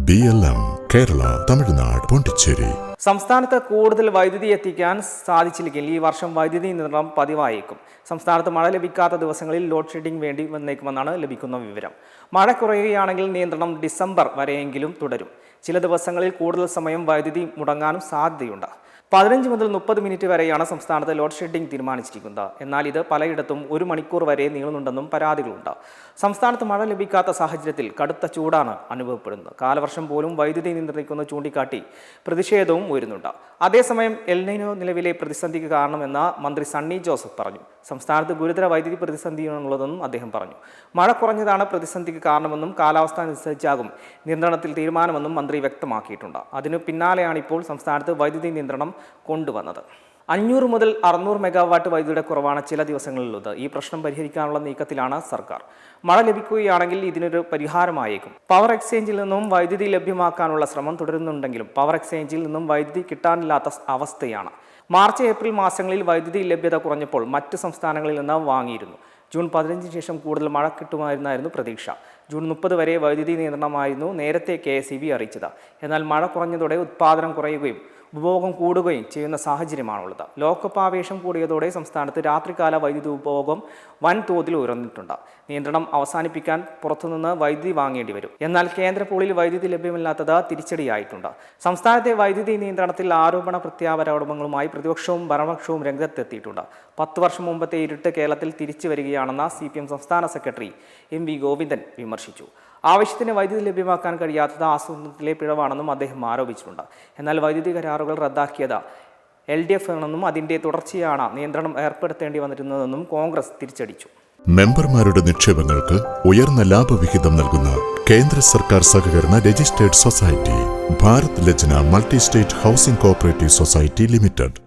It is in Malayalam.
BLM കേരള, തമിഴ്നാട്, പോണ്ടിച്ചേരി. സംസ്ഥാനത്ത് കൂടുതൽ വൈദ്യുതി എത്തിക്കാൻ സാധിച്ചില്ലെങ്കിൽ ഈ വർഷം വൈദ്യുതി നിയന്ത്രണം പതിവായേക്കും. സംസ്ഥാനത്ത് മഴ ലഭിക്കാത്ത ദിവസങ്ങളിൽ ലോഡ് ഷെഡിംഗ് വേണ്ടി വന്നേക്കുമെന്നാണ് ലഭിക്കുന്ന വിവരം. മഴ കുറയുകയാണെങ്കിൽ നിയന്ത്രണം ഡിസംബർ വരെയെങ്കിലും തുടരും. ചില ദിവസങ്ങളിൽ കൂടുതൽ സമയം വൈദ്യുതി മുടങ്ങാനും സാധ്യതയുണ്ട്. 15 മുതൽ 30 മിനിറ്റ് വരെയാണ് സംസ്ഥാനത്ത് ലോഡ് ഷെഡിംഗ് തീരുമാനിച്ചിരിക്കുന്നത്. എന്നാൽ ഇത് പലയിടത്തും 1 മണിക്കൂർ വരെ നീളുന്നുണ്ടെന്നും പരാതികളുണ്ട്. സംസ്ഥാനത്ത് മഴ ലഭിക്കാത്ത സാഹചര്യത്തിൽ കടുത്ത ചൂടാണ് അനുഭവപ്പെടുന്നത്. കാലവർഷം പോലും വൈദ്യുതി നിയന്ത്രിക്കുന്ന ചൂണ്ടിക്കാട്ടി പ്രതിഷേധവും ഉയരുന്നുണ്ട്. അതേസമയം എൽ നിനോ നിലവിലെ പ്രതിസന്ധിക്ക് കാരണമെന്ന് മന്ത്രി സണ്ണി ജോസഫ് പറഞ്ഞു. സംസ്ഥാനത്ത് ഗുരുതര വൈദ്യുതി പ്രതിസന്ധിയാണുള്ളതെന്നും അദ്ദേഹം പറഞ്ഞു. മഴ കുറഞ്ഞതാണ് പ്രതിസന്ധിക്ക് കാരണമെന്നും കാലാവസ്ഥ അനുസരിച്ചാകും നിയന്ത്രണത്തിൽ തീരുമാനമെന്നും മന്ത്രി വ്യക്തമാക്കിയിട്ടുണ്ട്. അതിനു പിന്നാലെയാണ് ഇപ്പോൾ സംസ്ഥാനത്ത് വൈദ്യുതി നിയന്ത്രണം കൊണ്ടുവന്നത്. 500 മുതൽ 600 മെഗാവാട്ട് വൈദ്യുതിയുടെ കുറവാണ് ചില ദിവസങ്ങളിലുള്ളത്. ഈ പ്രശ്നം പരിഹരിക്കാനുള്ള നീക്കത്തിലാണ് സർക്കാർ. മഴ ലഭിക്കുകയാണെങ്കിൽ ഇതിനൊരു പരിഹാരമായേക്കും. പവർ എക്സ്ചേഞ്ചിൽ നിന്നും വൈദ്യുതി ലഭ്യമാക്കാനുള്ള ശ്രമം തുടരുന്നുണ്ടെങ്കിലും പവർ എക്സ്ചേഞ്ചിൽ നിന്നും വൈദ്യുതി കിട്ടാനില്ലാത്ത അവസ്ഥയാണ്. മാർച്ച് ഏപ്രിൽ മാസങ്ങളിൽ വൈദ്യുതി ലഭ്യത കുറഞ്ഞപ്പോൾ മറ്റ് സംസ്ഥാനങ്ങളിൽ നിന്ന് വാങ്ങിയിരുന്നു. ജൂൺ 15 ശേഷം കൂടുതൽ മഴ കിട്ടുമായിരുന്നായിരുന്നു പ്രതീക്ഷ. ജൂൺ 30 വരെ വൈദ്യുതി നിയന്ത്രണമായിരുന്നു നേരത്തെ KSEB അറിയിച്ചത്. എന്നാൽ മഴ കുറഞ്ഞതോടെ ഉത്പാദനം കുറയുകയും ഉപഭോഗം കൂടുകയും ചെയ്യുന്ന സാഹചര്യമാണുള്ളത്. ലോകകപ്പ് ആവേശം കൂടിയതോടെ സംസ്ഥാനത്ത് രാത്രികാല വൈദ്യുതി ഉപഭോഗം വൻതോതിൽ ഉയർന്നിട്ടുണ്ട്. നിയന്ത്രണം അവസാനിപ്പിക്കാൻ പുറത്തുനിന്ന് വൈദ്യുതി വാങ്ങേണ്ടി വരും. എന്നാൽ കേന്ദ്ര പൂളിൽ വൈദ്യുതി ലഭ്യമല്ലാത്തത് തിരിച്ചടിയായിട്ടുണ്ട്. സംസ്ഥാനത്തെ വൈദ്യുതി നിയന്ത്രണത്തിൽ ആരോപണ പ്രത്യാരോപണങ്ങളുമായി പ്രതിപക്ഷവും ഭരണപക്ഷവും രംഗത്തെത്തിയിട്ടുണ്ട്. 10 വർഷം മുമ്പത്തെ ഇരുട്ട് കേരളത്തിൽ തിരിച്ചു വരികയാണെന്ന് CPM സംസ്ഥാന സെക്രട്ടറി MV ഗോവിന്ദൻ വിമർശിച്ചു. ആവശ്യത്തിന് വൈദ്യുതി ലഭ്യമാക്കാൻ കഴിയാത്തത് ആസൂത്രണത്തിലെ പിഴവാണെന്നും അദ്ദേഹം ആരോപിച്ചിട്ടുണ്ട്. എന്നാൽ വൈദ്യുതി കരാറുകൾ റദ്ദാക്കിയത് LDF ആണെന്നും അതിന്റെ തുടർച്ചയാണ് നിയന്ത്രണം ഏർപ്പെടുത്തേണ്ടി വന്നിരുന്നതെന്നും കോൺഗ്രസ് തിരിച്ചടിച്ചു. മെമ്പർമാരുടെ നിക്ഷേപങ്ങൾക്ക് ഉയർന്ന ലാഭവിഹിതം നൽകുന്ന കേന്ദ്ര സർക്കാർ സഹകരണ registered society Bharat Lajna multi state housing cooperative society limited.